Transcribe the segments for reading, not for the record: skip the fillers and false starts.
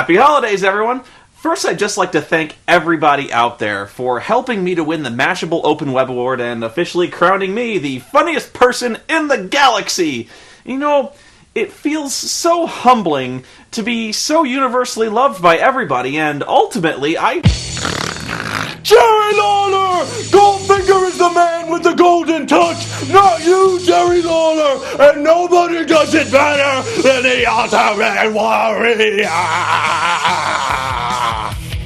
Happy holidays, everyone! First, I'd just like to thank everybody out there for helping me to win the Mashable Open Web Award and officially crowning me the funniest person in the galaxy! You know, it feels so humbling to be so universally loved by everybody, and ultimately, Jerry Lawler! Goldfinger is the man with the golden touch! Not you, Jerry Lawler! And nobody does it better than the Ultimate Warrior!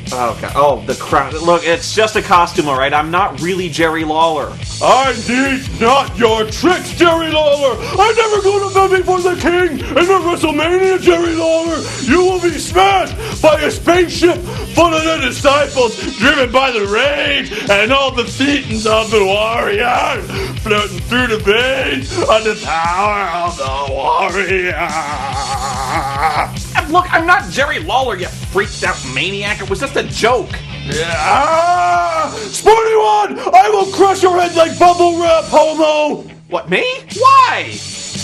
Okay. Oh, the crown. Look, it's just a costume, alright? I'm not really Jerry Lawler. I need not your tricks, Jerry Lawler! I'm never going to bow before the king! And at WrestleMania, Jerry Lawler, you will be smashed by a spaceship full of the disciples, driven by the rage and all the thetans of the warrior, floating through the veins of the power of the warrior! Look, I'm not Jerry Lawler, you freaked out maniac. It was just a joke. Yeah! Spoony One! I will crush your head like bubble wrap, homo! What, me? Why?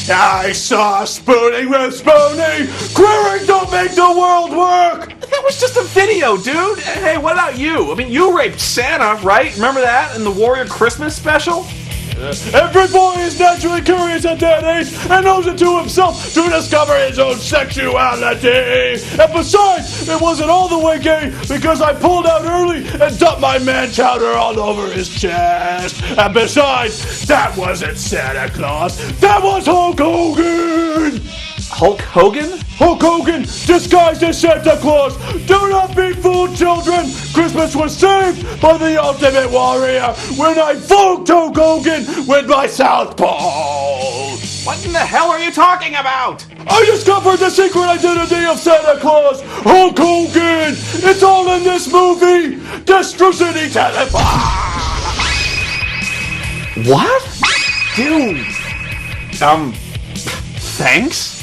I saw spooning with Spoony! Queering don't make the world work! That was just a video, dude! Hey, what about you? I mean, you raped Santa, right? Remember that in the Warrior Christmas special? Every boy is naturally curious at that age and knows it to himself to discover his own sexuality. And besides, it wasn't all the way gay because I pulled out early and dumped my man chowder all over his chest. And besides, that wasn't Santa Claus. That was Hulk Hogan. Hulk Hogan? Hulk Hogan, disguised as Santa Claus. Do not be fooled, children. Christmas was saved by the Ultimate Warrior when I funked Hulk Hogan with my South Pole. What in the hell are you talking about? I discovered the secret identity of Santa Claus. Hulk Hogan. It's all in this movie. Destrucity Telephone. What? Dude. Thanks?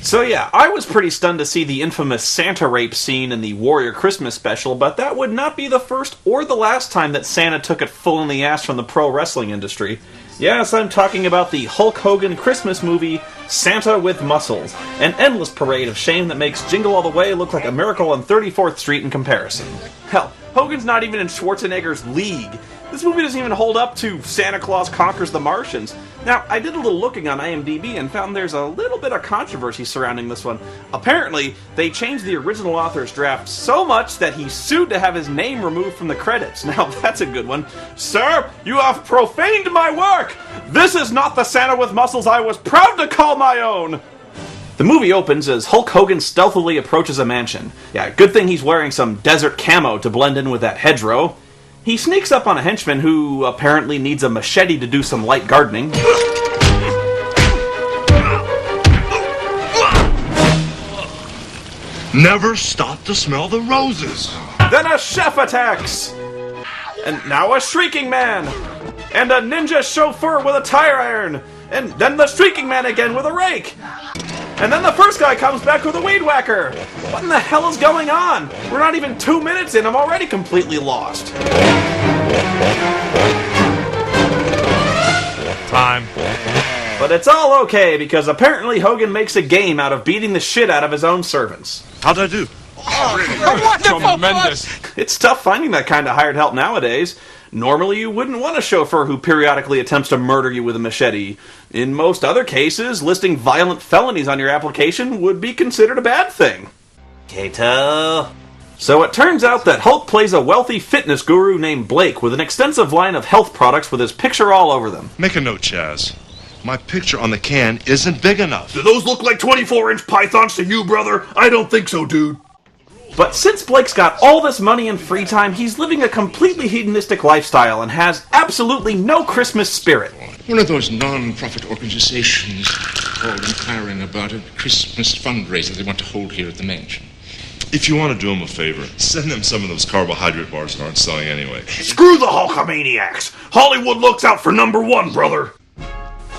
So yeah, I was pretty stunned to see the infamous Santa rape scene in the Warrior Christmas special, but that would not be the first or the last time that Santa took it full in the ass from the pro wrestling industry. Yes, I'm talking about the Hulk Hogan Christmas movie, Santa with Muscles, an endless parade of shame that makes Jingle All the Way look like a miracle on 34th Street in comparison. Hell, Hogan's not even in Schwarzenegger's league. This movie doesn't even hold up to Santa Claus Conquers the Martians. Now, I did a little looking on IMDb and found there's a little bit of controversy surrounding this one. Apparently, they changed the original author's draft so much that he sued to have his name removed from the credits. Now, that's a good one. Sir, you have profaned my work! This is not the Santa with muscles I was proud to call my own! The movie opens as Hulk Hogan stealthily approaches a mansion. Yeah, good thing he's wearing some desert camo to blend in with that hedgerow. He sneaks up on a henchman who apparently needs a machete to do some light gardening. Never stop to smell the roses. Then a chef attacks! And now a shrieking man! And a ninja chauffeur with a tire iron! And then the shrieking man again with a rake! And then the first guy comes back with a weed whacker! What in the hell is going on? We're not even 2 minutes in, I'm already completely lost. Time. But it's all okay, because apparently Hogan makes a game out of beating the shit out of his own servants. How'd I do? Tremendous. It's tough finding that kind of hired help nowadays. Normally you wouldn't want a chauffeur who periodically attempts to murder you with a machete. In most other cases, listing violent felonies on your application would be considered a bad thing. Kato. So it turns out that Hulk plays a wealthy fitness guru named Blake with an extensive line of health products with his picture all over them. Make a note, Chaz. My picture on the can isn't big enough. Do those look like 24-inch pythons to you, brother? I don't think so, dude. But since Blake's got all this money and free time, he's living a completely hedonistic lifestyle and has absolutely no Christmas spirit. One of those non-profit organizations called inquiring about a Christmas fundraiser they want to hold here at the mansion. If you want to do them a favor, send them some of those carbohydrate bars that aren't selling anyway. Screw the Hulkamaniacs! Hollywood looks out for #1, brother!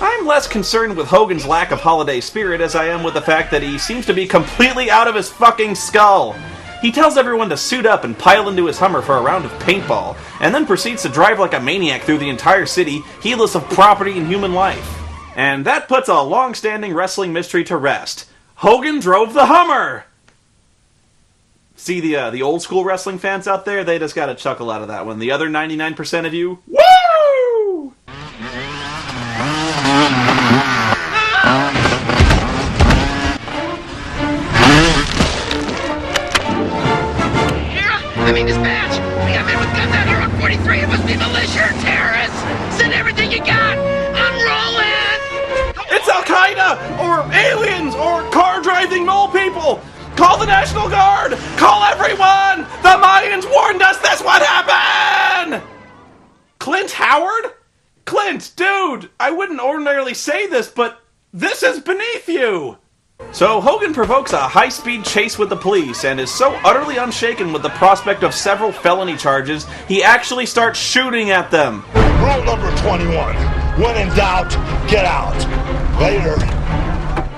I'm less concerned with Hogan's lack of holiday spirit as I am with the fact that he seems to be completely out of his fucking skull. He tells everyone to suit up and pile into his Hummer for a round of paintball, and then proceeds to drive like a maniac through the entire city, heedless of property and human life. And that puts a long-standing wrestling mystery to rest. Hogan drove the Hummer! See, the old school wrestling fans out there, they just got a chuckle out of that one. The other 99% of you, woo! Dispatch! We got men with guns out here on 43. It must be militia or terrorists! Send everything you got! I'm rolling! It's Al-Qaeda! Or aliens! Or car-driving mole people! Call the National Guard! Call everyone! The Mayans warned us this would happen! Clint Howard? Clint, dude, I wouldn't ordinarily say this, but this is beneath you! So Hogan provokes a high-speed chase with the police and is so utterly unshaken with the prospect of several felony charges, he actually starts shooting at them. Rule number 21. When in doubt, get out. Later.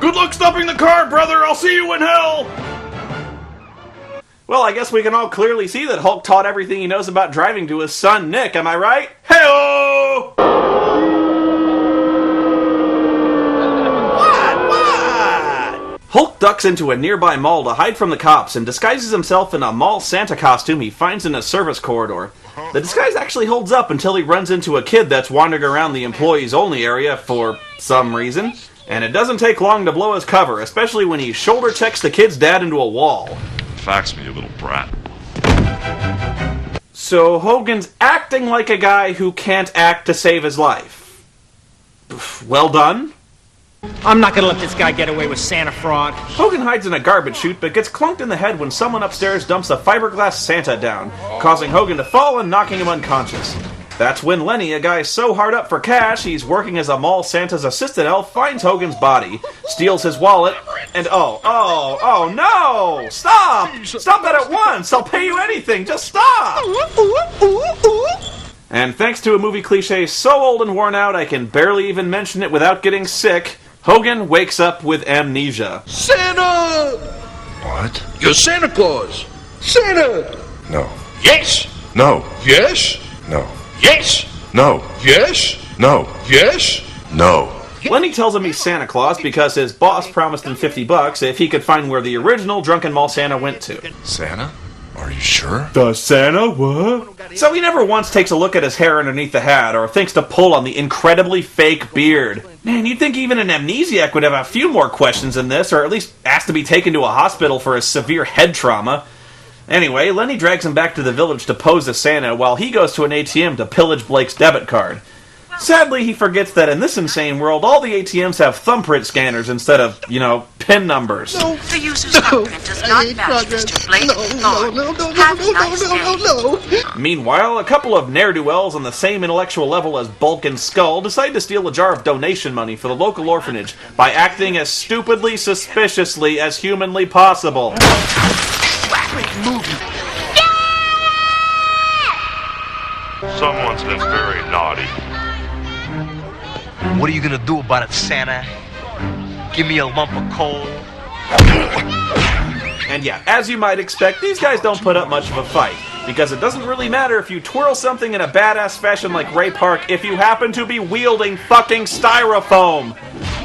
Good luck stopping the car, brother! I'll see you in hell! Well, I guess we can all clearly see that Hulk taught everything he knows about driving to his son, Nick, am I right? Hey-oh! Hulk ducks into a nearby mall to hide from the cops and disguises himself in a mall Santa costume he finds in a service corridor. The disguise actually holds up until he runs into a kid that's wandering around the employees-only area for some reason, and it doesn't take long to blow his cover, especially when he shoulder checks the kid's dad into a wall. Fax me, you little brat. So Hogan's acting like a guy who can't act to save his life. Well done. I'm not gonna let this guy get away with Santa fraud. Hogan hides in a garbage chute, but gets clunked in the head when someone upstairs dumps a fiberglass Santa down, causing Hogan to fall and knocking him unconscious. That's when Lenny, a guy so hard up for cash he's working as a mall Santa's assistant elf, finds Hogan's body, steals his wallet, and oh no! Stop! Stop that at once! I'll pay you anything! Just stop! And thanks to a movie cliche so old and worn out I can barely even mention it without getting sick, Hogan wakes up with amnesia. Santa! What? You're Santa Claus! Santa! No. Yes! No. Yes! No. Yes! No. Yes! No. Yes! No. Lenny tells him he's Santa Claus because his boss promised him $50 if he could find where the original Drunken Mall Santa went to. Santa? Are you sure? The Santa? What? So he never once takes a look at his hair underneath the hat or thinks to pull on the incredibly fake beard. Man, you'd think even an amnesiac would have a few more questions than this, or at least ask to be taken to a hospital for a severe head trauma. Anyway, Lenny drags him back to the village to pose as Santa while he goes to an ATM to pillage Blake's debit card. Sadly, he forgets that in this insane world, all the ATMs have thumbprint scanners instead of, PIN numbers. The user's thumbprint does not match Mr. Blake Thorne. Meanwhile, a couple of ne'er-do-wells on the same intellectual level as Bulk and Skull decide to steal a jar of donation money for the local orphanage by acting as stupidly suspiciously as humanly possible. Someone's been very naughty. What are you gonna do about it, Santa? Give me a lump of coal? And yeah, as you might expect, these guys don't put up much of a fight, because it doesn't really matter if you twirl something in a badass fashion like Ray Park if you happen to be wielding fucking styrofoam.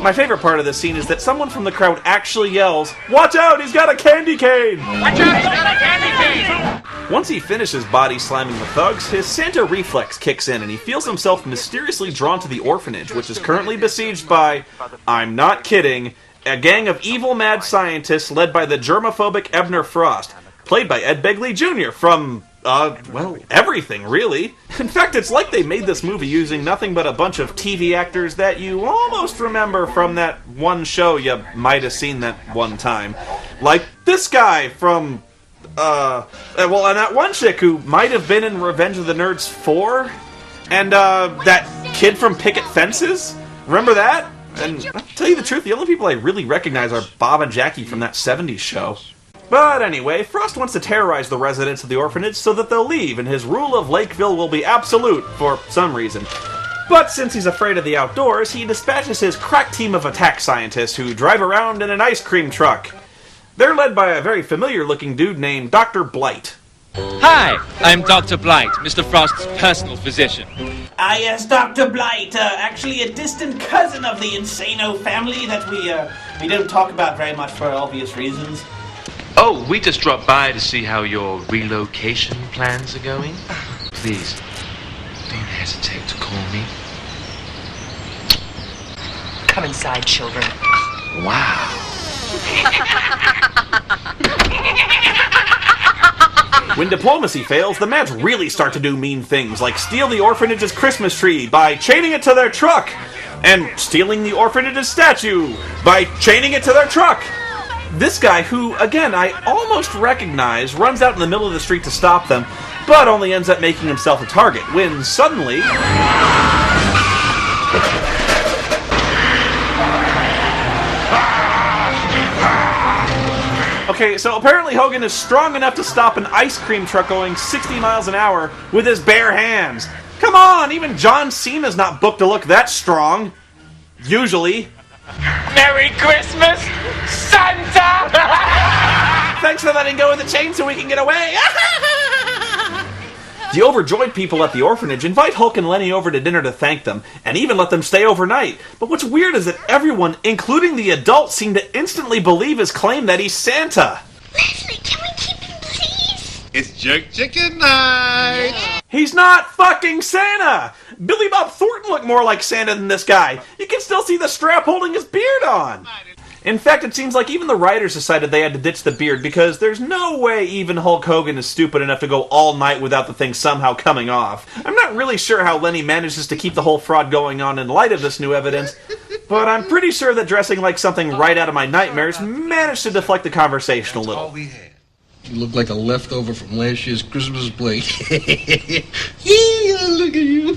My favorite part of this scene is that someone from the crowd actually yells, "Watch out, he's got a candy cane!" Watch out, he's got a candy cane! Once he finishes body slamming the thugs, his Santa reflex kicks in and he feels himself mysteriously drawn to the orphanage, which is currently besieged by, I'm not kidding, a gang of evil mad scientists led by the germophobic Ebner Frost, played by Ed Begley Jr. from, everything, really. In fact, it's like they made this movie using nothing but a bunch of TV actors that you almost remember from that one show you might have seen that one time. Like this guy from, and that one chick who might have been in Revenge of the Nerds 4, and, that kid from Picket Fences. Remember that? And I'll tell you the truth, the only people I really recognize are Bob and Jackie from that 70s show. But anyway, Frost wants to terrorize the residents of the orphanage so that they'll leave, and his rule of Lakeville will be absolute, for some reason. But since he's afraid of the outdoors, he dispatches his crack team of attack scientists who drive around in an ice cream truck. They're led by a very familiar-looking dude named Dr. Blight. Hi, I'm Dr. Blight, Mr. Frost's personal physician. Ah, yes, Dr. Blight, actually a distant cousin of the Insano family that we don't talk about very much for obvious reasons. Oh, we just dropped by to see how your relocation plans are going. Please, don't hesitate to call me. Come inside, children. Wow. When diplomacy fails, the Mads really start to do mean things, like steal the orphanage's Christmas tree by chaining it to their truck, and stealing the orphanage's statue by chaining it to their truck. This guy, who, again, I almost recognize, runs out in the middle of the street to stop them, but only ends up making himself a target, when suddenly... Okay, so apparently Hogan is strong enough to stop an ice cream truck going 60 miles an hour with his bare hands. Come on, even John Cena's not booked to look that strong. Usually. Merry Christmas, Santa! Thanks for letting go of the chain so we can get away. The overjoyed people at the orphanage invite Hulk and Lenny over to dinner to thank them, and even let them stay overnight. But what's weird is that everyone, including the adults, seem to instantly believe his claim that he's Santa. Leslie, can we keep him, please? It's jerk chicken night! He's not fucking Santa! Billy Bob Thornton looked more like Santa than this guy. You can still see the strap holding his beard on. In fact, it seems like even the writers decided they had to ditch the beard because there's no way even Hulk Hogan is stupid enough to go all night without the thing somehow coming off. I'm not really sure how Lenny manages to keep the whole fraud going on in light of this new evidence, but I'm pretty sure that dressing like something right out of my nightmares managed to deflect the conversation a little. You look like a leftover from last year's Christmas plate. Yeah, look at you.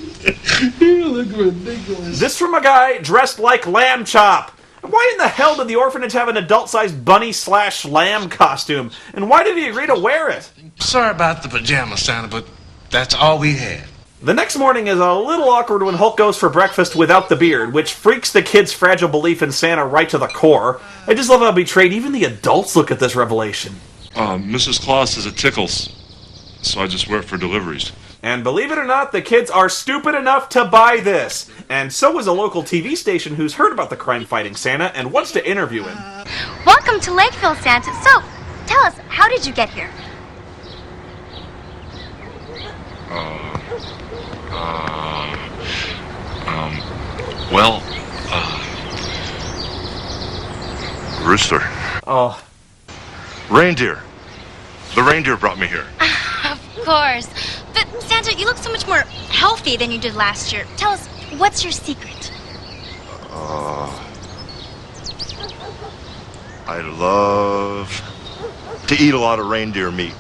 You look ridiculous. This from a guy dressed like Lamb Chop. Why in the hell did the orphanage have an adult-sized bunny/lamb costume? And why did he agree to wear it? Sorry about the pajamas, Santa, but that's all we had. The next morning is a little awkward when Hulk goes for breakfast without the beard, which freaks the kids' fragile belief in Santa right to the core. I just love how betrayed even the adults look at this revelation. Mrs. Claus says it tickles, so I just wear it for deliveries. And believe it or not, the kids are stupid enough to buy this. And so is a local TV station who's heard about the crime-fighting Santa and wants to interview him. Welcome to Lakeville, Santa. So, tell us, how did you get here? Rooster. Oh. Reindeer. The reindeer brought me here. Of course. But, Santa, you look so much more healthy than you did last year. Tell us, what's your secret? I love to eat a lot of reindeer meat.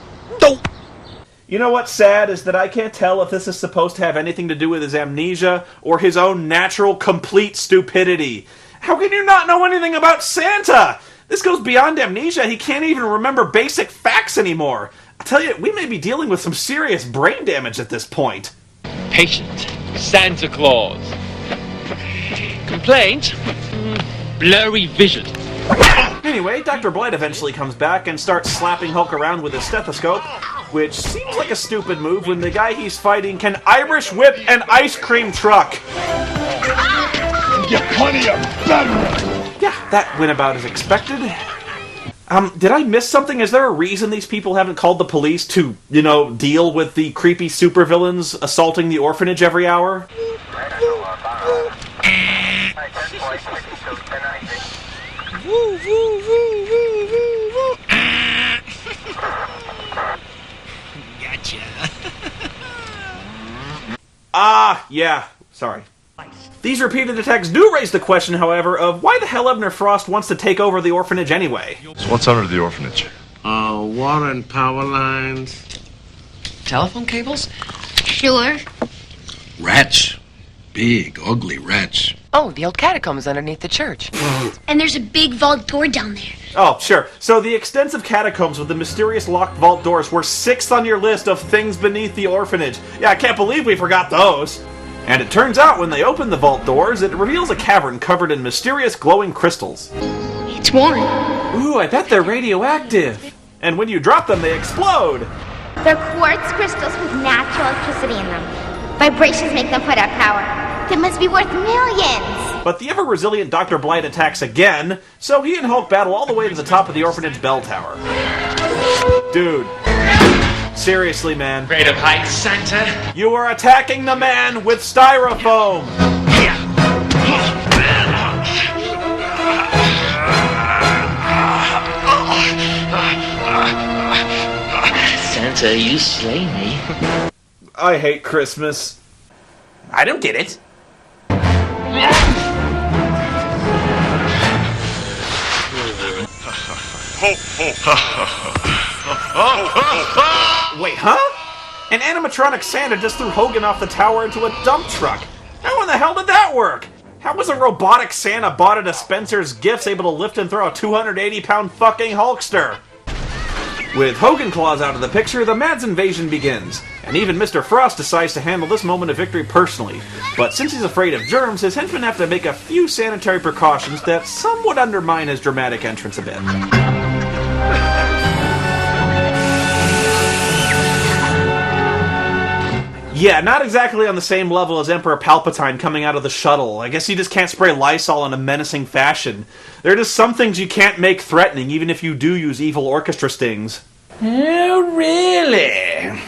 You know what's sad is that I can't tell if this is supposed to have anything to do with his amnesia or his own natural, complete stupidity. How can you not know anything about Santa? This goes beyond amnesia. He can't even remember basic facts anymore. I tell you, we may be dealing with some serious brain damage at this point. Patient Santa Claus. Complaint? Blurry vision. Anyway, Dr. Blight eventually comes back and starts slapping Hulk around with his stethoscope, which seems like a stupid move when the guy he's fighting can Irish whip an ice cream truck. Get plenty of better. Yeah, that went about as expected. Did I miss something? Is there a reason these people haven't called the police to, deal with the creepy supervillains assaulting the orphanage every hour? Gotcha. Yeah, sorry. These repeated attacks do raise the question, however, of why the hell Ebner Frost wants to take over the orphanage anyway. So what's under the orphanage? Water and power lines. Telephone cables? Sure. Rats. Big, ugly rats. Oh, the old catacombs underneath the church. And there's a big vault door down there. Oh, sure. So the extensive catacombs with the mysterious locked vault doors were 6th on your list of things beneath the orphanage. Yeah, I can't believe we forgot those. And it turns out when they open the vault doors, it reveals a cavern covered in mysterious glowing crystals. It's warm. Ooh, I bet they're radioactive. And when you drop them, they explode. They're quartz crystals with natural electricity in them. Vibrations make them put out power. They must be worth millions. But the ever-resilient Dr. Blight attacks again, so he and Hulk battle all the way to the top of the orphanage bell tower. Dude. Seriously, man. Afraid of heights, Santa? You are attacking the man with styrofoam! Santa, you slay me. I hate Christmas. I don't get it. Wait, huh? An animatronic Santa just threw Hogan off the tower into a dump truck. How in the hell did that work? How was a robotic Santa bought at a Spencer's Gifts able to lift and throw a 280-pound fucking Hulkster? With Hogan Claws out of the picture, the Mads invasion begins, and even Mr. Frost decides to handle this moment of victory personally. But since he's afraid of germs, his henchmen have to make a few sanitary precautions that somewhat undermine his dramatic entrance a bit. Yeah, not exactly on the same level as Emperor Palpatine coming out of the shuttle. I guess you just can't spray Lysol in a menacing fashion. There are just some things you can't make threatening, even if you do use evil orchestra stings. Oh, really?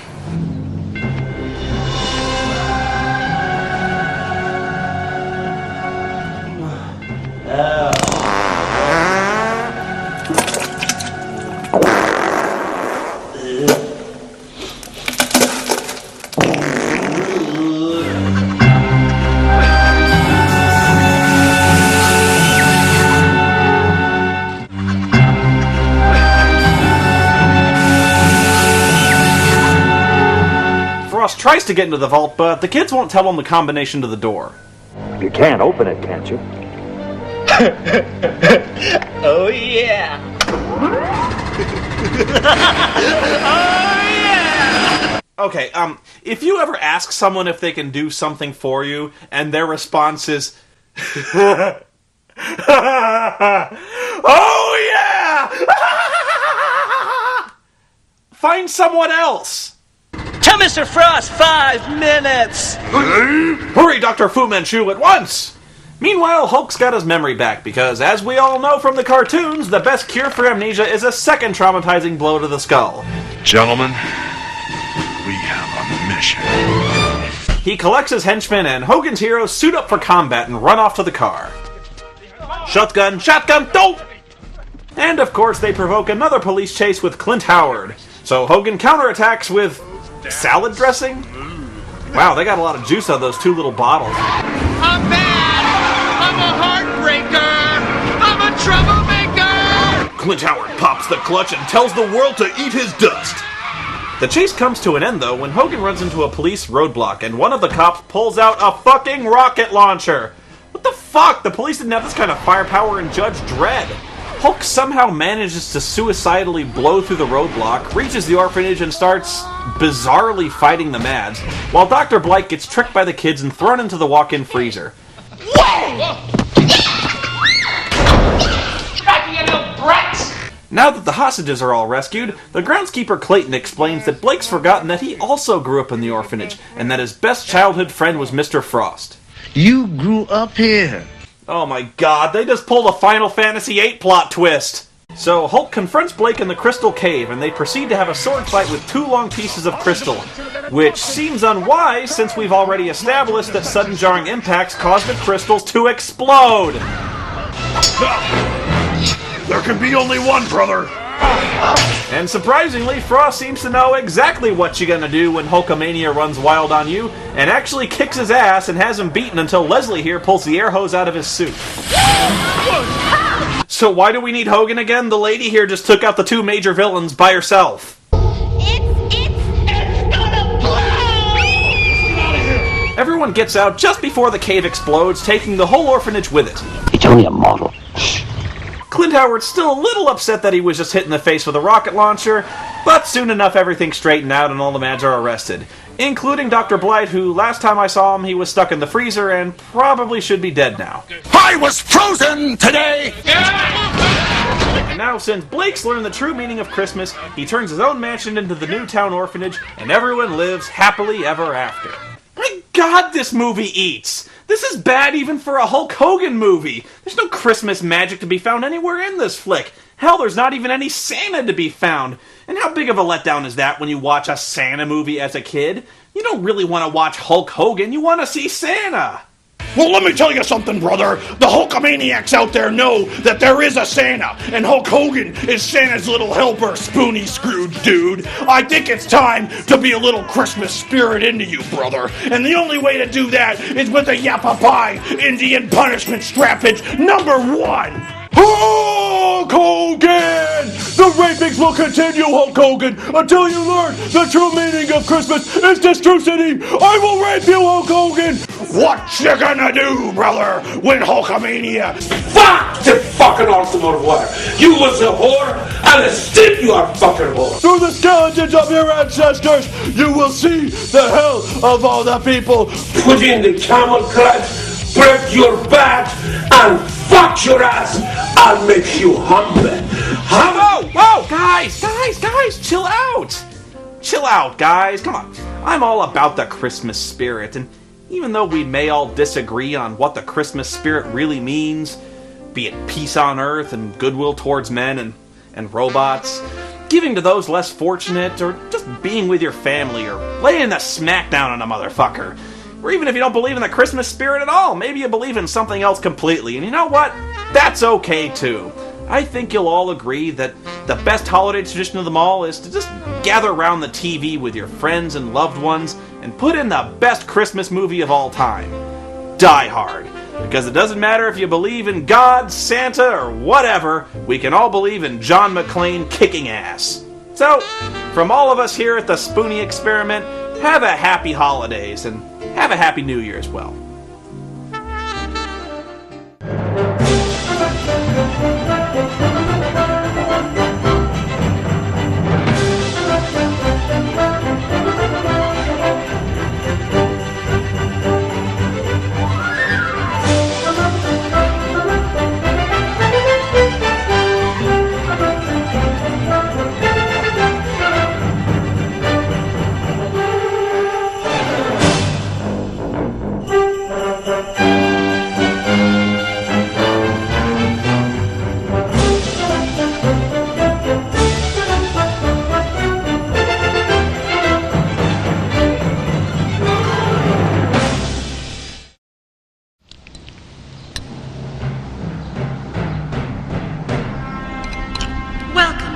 Frost tries to get into the vault, but the kids won't tell him the combination to the door. You can't open it, can't you? Oh, yeah. Okay, if you ever ask someone if they can do something for you, and their response is, oh yeah! Find someone else! Tell Mr. Frost 5 minutes! Hurry, Dr. Fu Manchu, at once! Meanwhile, Hulk's got his memory back, because as we all know from the cartoons, the best cure for amnesia is a second traumatizing blow to the skull. Gentlemen, we have a mission. He collects his henchmen, and Hogan's heroes suit up for combat and run off to the car. Shotgun, shotgun, don't! And of course, they provoke another police chase with Clint Howard. So Hogan counterattacks with salad dressing? Wow, they got a lot of juice out of those 2 little bottles. I'm bad! I'm a heartbreaker! I'm a troublemaker! Clint Howard pops the clutch and tells the world to eat his dust. The chase comes to an end, though, when Hogan runs into a police roadblock and one of the cops pulls out a fucking rocket launcher. What the fuck? The police didn't have this kind of firepower in Judge Dredd. Hulk somehow manages to suicidally blow through the roadblock, reaches the orphanage, and starts bizarrely fighting the Mads, while Dr. Blight gets tricked by the kids and thrown into the walk-in freezer. Now that the hostages are all rescued, the groundskeeper Clayton explains that Blake's forgotten that he also grew up in the orphanage, and that his best childhood friend was Mr. Frost. You grew up here. Oh my god, they just pulled a Final Fantasy VIII plot twist! So Hulk confronts Blake in the Crystal Cave, and they proceed to have a sword fight with 2 long pieces of crystal, which seems unwise since we've already established that sudden jarring impacts cause the crystals to explode! There can be only one, brother! And surprisingly, Frost seems to know exactly what you're gonna do when Hulkamania runs wild on you, and actually kicks his ass and has him beaten until Leslie here pulls the air hose out of his suit. So why do we need Hogan again? The lady here just took out the 2 major villains by herself. It's gonna blow! Everyone gets out just before the cave explodes, taking the whole orphanage with it. It's only a model. Clint Howard's still a little upset that he was just hit in the face with a rocket launcher, but soon enough everything's straightened out and all the Mads are arrested, including Dr. Blight, who last time I saw him he was stuck in the freezer and probably should be dead now. I was frozen today! And now, since Blake's learned the true meaning of Christmas, he turns his own mansion into the Newtown orphanage, and everyone lives happily ever after. My god, this movie eats! This is bad even for a Hulk Hogan movie! There's no Christmas magic to be found anywhere in this flick. Hell, there's not even any Santa to be found. And how big of a letdown is that when you watch a Santa movie as a kid? You don't really want to watch Hulk Hogan, you want to see Santa. Well, let me tell you something, brother. The Hulkamaniacs out there know that there is a Santa, and Hulk Hogan is Santa's little helper, Spoony Scrooge, dude. I think it's time to be a little Christmas spirit into you, brother. And the only way to do that is with a Yappa Pie Indian punishment strappage #1. Hulk Hogan! The rapings will continue, Hulk Hogan, until you learn the true meaning of Christmas is destrucity. I will rape you, Hulk Hogan! What you gonna do, brother, when Hulkamania? Fuck the fucking automotive wire! You was a whore, and still you are fucking whore! Through the skeletons of your ancestors, you will see the hell of all the people. Put in the camel clutch, break your back, and fuck your ass, I'll make you humble. Whoa, guys, chill out. Chill out, guys, come on. I'm all about the Christmas spirit, and even though we may all disagree on what the Christmas spirit really means, be it peace on earth and goodwill towards men and robots, giving to those less fortunate, or just being with your family, or laying the smackdown on a motherfucker, or even if you don't believe in the Christmas spirit at all, maybe you believe in something else completely, and you know what? That's okay too. I think you'll all agree that the best holiday tradition of them all is to just gather around the TV with your friends and loved ones and put in the best Christmas movie of all time, Die Hard. Because it doesn't matter if you believe in God, Santa, or whatever, we can all believe in John McClane kicking ass. So, from all of us here at the Spoony Experiment, have a happy holidays and have a happy New Year as well.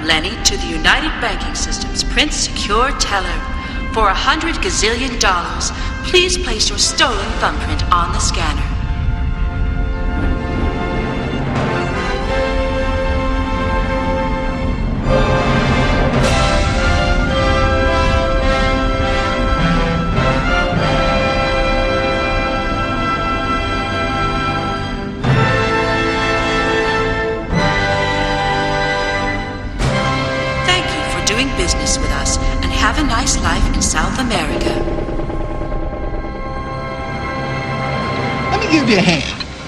Lenny to the United Banking System's Print Secure Teller. For $100 gazillion, please place your stolen thumbprint on the scanner. Business with us and have a nice life in South America. Let me give you a hand.